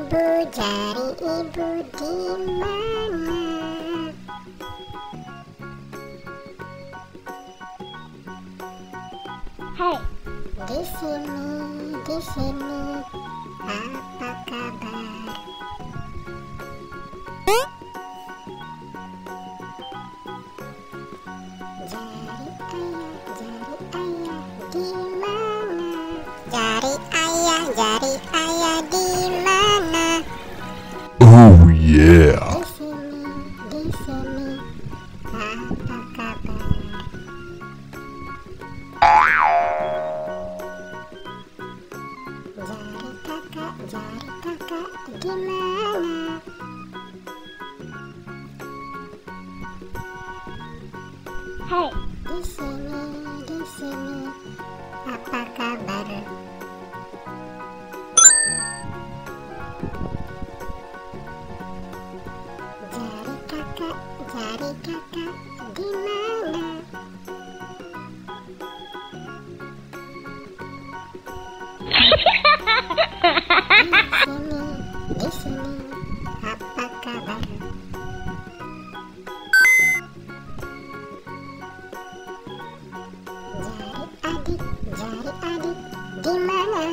jari ibu di mana? Hai, di sini, apa kabar? Jari ayah di mana? Jari ayah di mana? Oh yeah. Di sini, apa kabar? Jari kakak di mana? Hai, di sini, apa kabar? Jari kakak di mana? Di sini, apa kabar? Jari adik di mana?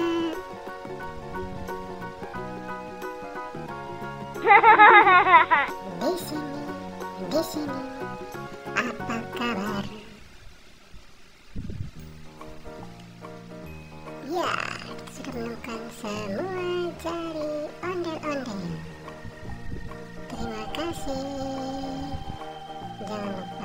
Di sini, apa kabar? Ya, sudah menemukan semua jari ondel-ondel. Terima kasih. Jangan lupa